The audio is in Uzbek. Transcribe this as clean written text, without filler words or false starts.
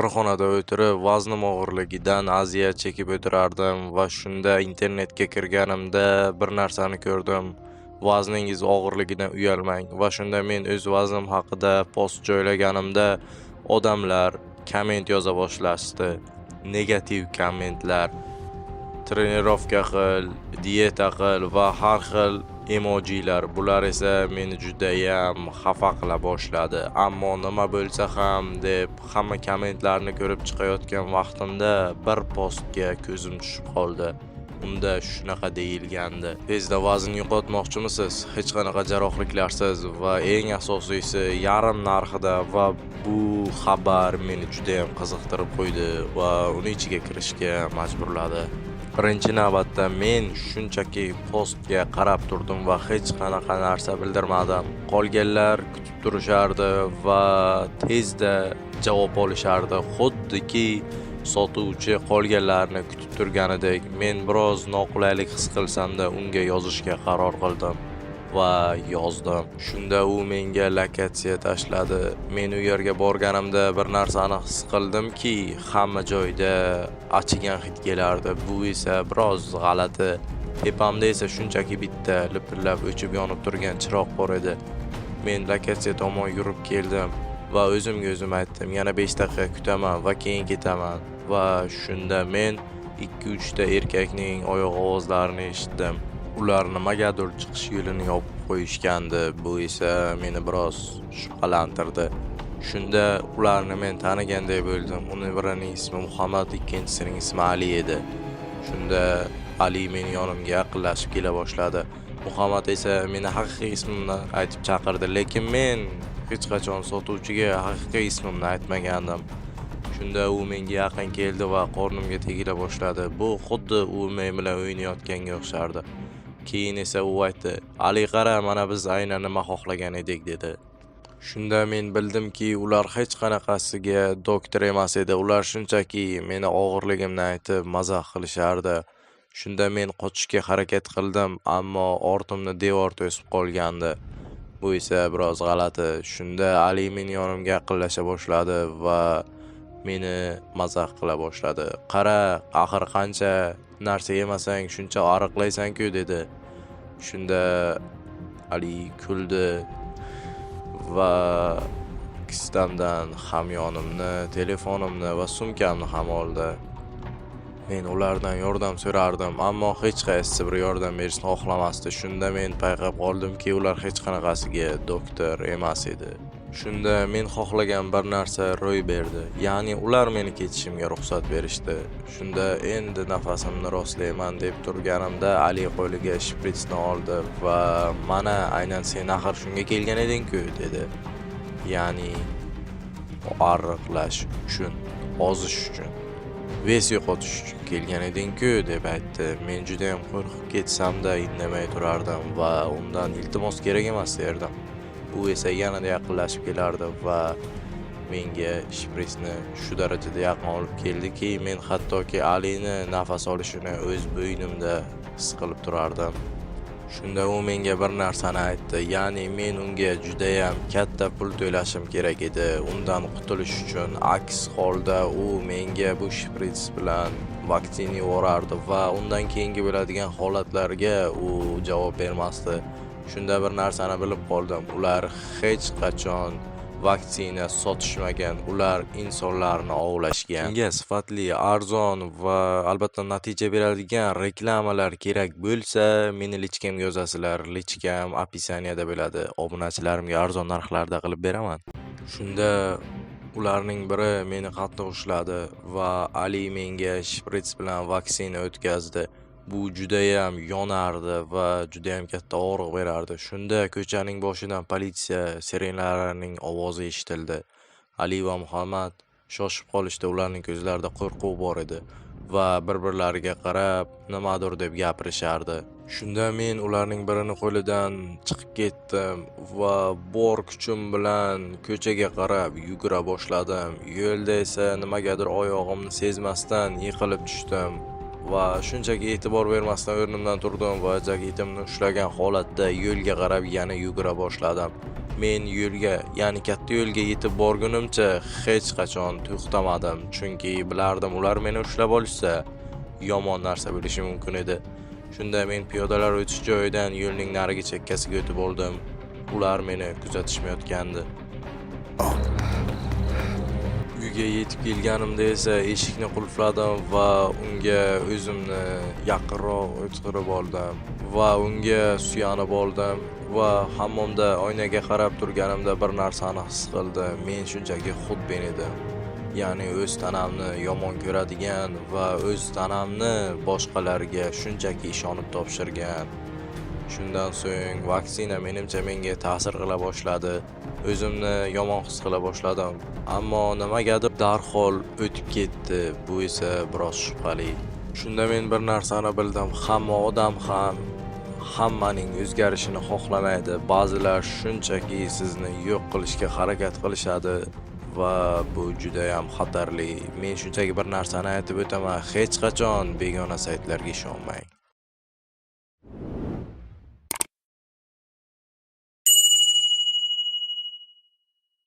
bir xonada o'tirib, vaznim og'irligidan aziyat chekib o'tirardim va shunda internetga kirganimda bir narsani ko'rdim. Vazningiz og'irligidan uyalmang va shunda men o'z vaznim haqida post joylaganimda odamlar komment yoza boshlashdi. Negativ kommentlar. Trenirovka qil, dieta qil va har xil emojilar. Bular esa meni judayam xafa qila boshladi. Ammo nima bo'lsa ham deb hamma kommentlarni ko'rib chiqayotgan vaqtimda bir postga ko'zim tushib qoldi. Unda shunaqa deyilgandi: tezda vazn yo'qotmoqchimisiz? Hech qanaqa jarrohliklarsiz va eng asosiysi yarim narxida. Va bu xabar meni judayam qiziqtirib qo'ydi va uni ichiga kirishga majburladi. Birinchi navbatda men shunchaki postga qarab turdim va hech qanaqa narsa bildirmadim. Qolganlar kutib turishardi va tezda javob olishardi. Xuddiki sotuvchi qolganlarni kutib turganidek. Men biroz noqulaylik his qilsam-da unga yozishga qaror qildim va yozdim. Shunda u menga lokatsiya tashladi. Men u yerga borganimda bir narsani his qildimki, hamma joyda achigan hid kelardi. Bu esa biroz g'alati. Tepamda esa shunchaki bitta lipillab o'chib yonib turgan chiroq bor edi. Men lokatsiya tomon yurib keldim va o'zimga o'zim aytdim, yana 5 daqiqa kutaman va keyin ketaman. Va shunda men 2-3 ta erkakning oyoq ovozlarini eshitdim. Ular nimagadir chiqish yo'lini yopib qo'yishgandi. Bu esa meni biroz shubhalantirdi. Shunda ularni men taniganday bo'ldim. Uning birining ismi Muhammad, ikkinchisining ismi Ali edi. Shunda Ali meni yonimga yaqinlashib kela boshladi. Muhammad esa meni haqiqiy ismimni aytib chaqirdi, lekin men hech qachon sotuvchiga haqiqiy ismimni aytmagandim. Shunda u menga yaqin keldi va qornimga tegila boshladi. Bu xuddi u men bilan o'ynayotganga o'xshardi. Keyin esa u aytdi: "Ali, qara, mana biz aynan nima xohlagan edik", dedi. Shunda men bildimki, ular hech qanaqasiga doktor emas edi. Ular shunchaki meni og'irligimni aytib mazax qilishardi. Shunda men qochishga harakat qildim, ammo ortimni devor to'sib qolgandi. Bu esa biroz g'alati. Shunda Ali meni yonimga yaqinlasha boshladi va meni mazax qila boshladi. "Qara, axir qancha narsa yemasang shuncha ariqlaysan-ku", dedi. Shunda Ali kuldi va kistamdan hamyonimni, telefonimni va sumkamni ham oldi. Men ulardan yordam so'rardim, ammo hech qaysi bir yordam berishni xohlamasdi. Shunda men payqab qoldimki, ular hech qanaqasiga doktor emas edi. Shunda men xohlagan bir narsa ro'y berdi. Ya'ni ular meni ketishimga ruxsat berishdi. Shunda endi nafasimni rostlayman deb turganimda Ali qo'liga shpritsni oldi va "Mana, aynan sen axir shunga kelgan eding-ku", dedi. Ya'ni ariqlash uchun, ozish uchun, ves yo'qotish uchun kelgan eding-ku, deb aytdi. Men juda ham qo'rqib ketsam-da indamay turardim va undan iltimos kerak emas derdim. U esa yanada yaqinlashib kelardi va menga shpritsni shu darajada yaqin olib keldiki, men hattoki Alini nafas olishini o'z bo'ynimda his qilib turardim. Shunda u menga bir narsani aytdi. Ya'ni men unga juda ham katta pul to'lashim kerak edi undan qutulish uchun. Aks holda u menga bu shprits bilan vaksina yuborardi va undan keyingi bo'ladigan holatlarga u javob bermasdi. Shunda bir narsani bilib qoldim. Ular hech qachon vaksina sotishmagan. Ular insonlarni ovlashgan. Unga sifatli, arzon va albatta natija beradigan reklamalar kerak bo'lsa, meni lichkamga yozasizlar. Lichkam opisaniyada bo'ladi. Obunachilarimga arzon narxlarda qilib beraman. Shunda ularning biri meni qattiq ushladi va Ali menga shprits bilan vaksina o'tkazdi. Bu judayam yonardi va judayam katta og'riq berardi. Shunda ko'chaning boshidan politsiya sirenalarining ovozi eshitildi. Ali va Muhammad shoshib qolishdi. Ularning ko'zlarida qo'rquv bor edi va bir-birlariga qarab nimadir deb gapirishardi. Shunda men ularning birini qo'lidan chiqib ketdim va bor kuchim bilan ko'chaga qarab yugura boshladim. Yo'lda esa nimagadir oyog'imni sezmasdan yiqilib tushdim. Va shunchaki e'tibor bermasdan o'rnimdan turdim va jaketimni ushlagan holatda yo'lga qarab yana yugura boshladim. Men yo'lga, ya'ni katta yo'lga yetib borgunimcha hech qachon to'xtamadim, chunki bilardim ular meni ushlab olishsa yomon narsa bo'lishi mumkin edi. Shunda men piyodalar o'tish joyidan yo'lning narigi chekkasiga o'tib oldim. Ular meni kuzatishmayotgandi. Uyga yetib kelganimda esa eshikni qulfladim va unga o'zimni yaqinroq o'tirib oldim va unga suyanib oldim va hammomda oynaga qarab turganimda bir narsani his qildim. Men shunchaki xudbin edim. Ya'ni o'z tanamni yomon ko'radigan va o'z tanamni boshqalarga shunchaki ishonib topshirgan. Shundan so'ng vaksina menimcha menga ta'sir qila boshladi. O'zimni yomon his qila boshladim. Ammo nimagadir darhol o'tib ketdi. Bu esa biroz shubhali. Shunda men bir narsani bildim. Hamma odam ham hammaning o'zgarishini xohlamaydi. Ba'zilar shunchaki sizni yo'q qilishga harakat qilishadi va bu juda ham xatarli. Men shunchaki bir narsani aytib o'taman. Hech qachon begona saytlarga ishonmang.